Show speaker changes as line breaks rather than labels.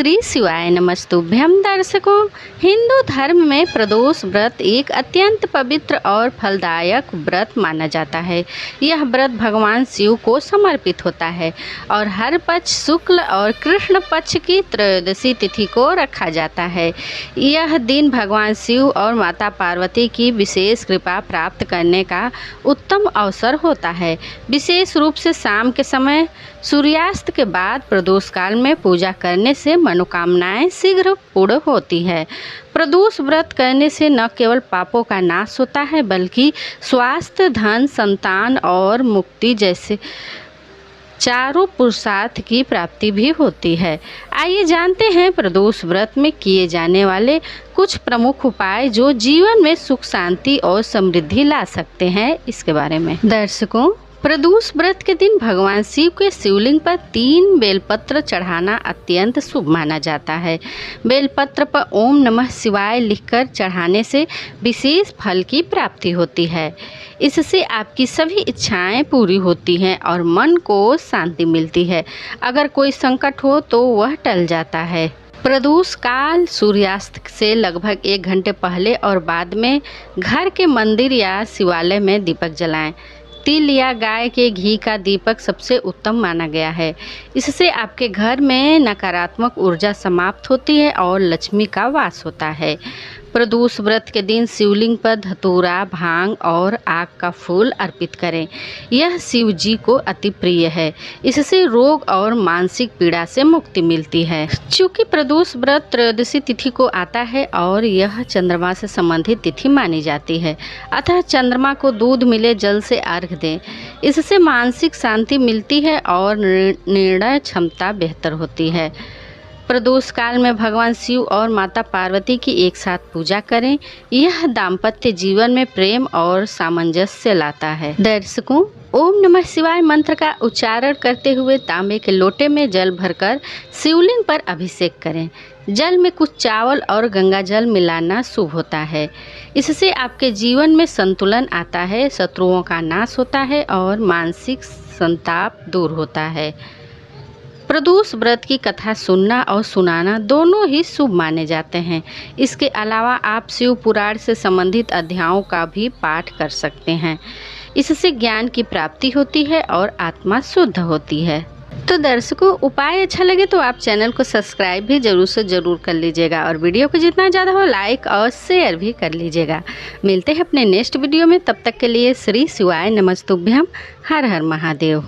श्री शिवाय नमस्तुभ्यम। दर्शकों, हिंदू धर्म में प्रदोष व्रत एक अत्यंत पवित्र और फलदायक व्रत माना जाता है। यह व्रत भगवान शिव को समर्पित होता है और हर पक्ष शुक्ल और कृष्ण पक्ष की त्रयोदशी तिथि को रखा जाता है। यह दिन भगवान शिव और माता पार्वती की विशेष कृपा प्राप्त करने का उत्तम अवसर होता है। विशेष रूप से शाम के समय सूर्यास्त के बाद प्रदोष काल में पूजा करने से मनोकामनाएं शीघ्र पूर्ण होती है। प्रदोष व्रत करने से न केवल पापों का नाश होता है बल्कि स्वास्थ्य, धन, संतान और मुक्ति जैसे चारों पुरुषार्थ की प्राप्ति भी होती है। आइए जानते हैं प्रदोष व्रत में किए जाने वाले कुछ प्रमुख उपाय जो जीवन में सुख, शांति और समृद्धि ला सकते हैं, इसके बारे में। दर्शकों, प्रदोष व्रत के दिन भगवान शिव के शिवलिंग पर 3 बेलपत्र चढ़ाना अत्यंत शुभ माना जाता है। बेलपत्र पर ओम नमः शिवाय लिखकर चढ़ाने से विशेष फल की प्राप्ति होती है। इससे आपकी सभी इच्छाएं पूरी होती हैं और मन को शांति मिलती है। अगर कोई संकट हो तो वह टल जाता है। प्रदोष काल सूर्यास्त से लगभग 1 घंटे पहले और बाद में घर के मंदिर या शिवालय में दीपक जलाएं। तिल या गाय के घी का दीपक सबसे उत्तम माना गया है। इससे आपके घर में नकारात्मक ऊर्जा समाप्त होती है और लक्ष्मी का वास होता है। प्रदोष व्रत के दिन शिवलिंग पर धतूरा, भांग और आग का फूल अर्पित करें। यह शिव जी को अति प्रिय है। इससे रोग और मानसिक पीड़ा से मुक्ति मिलती है। चूँकि प्रदोष व्रत त्रयोदशी तिथि को आता है और यह चंद्रमा से संबंधित तिथि मानी जाती है, अतः चंद्रमा को दूध मिले जल से अर्घ्य दें। इससे मानसिक शांति मिलती है और निर्णय क्षमता बेहतर होती है। प्रदोष काल में भगवान शिव और माता पार्वती की एक साथ पूजा करें। यह दाम्पत्य जीवन में प्रेम और सामंजस्य लाता है। दर्शकों, ओम नमः शिवाय मंत्र का उच्चारण करते हुए तांबे के लोटे में जल भरकर शिवलिंग पर अभिषेक करें। जल में कुछ चावल और गंगा जल मिलाना शुभ होता है। इससे आपके जीवन में संतुलन आता है, शत्रुओं का नाश होता है और मानसिक संताप दूर होता है। प्रदोष व्रत की कथा सुनना और सुनाना दोनों ही शुभ माने जाते हैं। इसके अलावा आप शिव पुराण से संबंधित अध्यायों का भी पाठ कर सकते हैं। इससे ज्ञान की प्राप्ति होती है और आत्मा शुद्ध होती है। तो दर्शकों, उपाय अच्छा लगे तो आप चैनल को सब्सक्राइब भी जरूर से जरूर कर लीजिएगा और वीडियो को जितना ज़्यादा हो लाइक और शेयर भी कर लीजिएगा। मिलते हैं अपने नेक्स्ट वीडियो में। तब तक के लिए श्री शिवाय नमस्तुभ्यम। हर हर महादेव।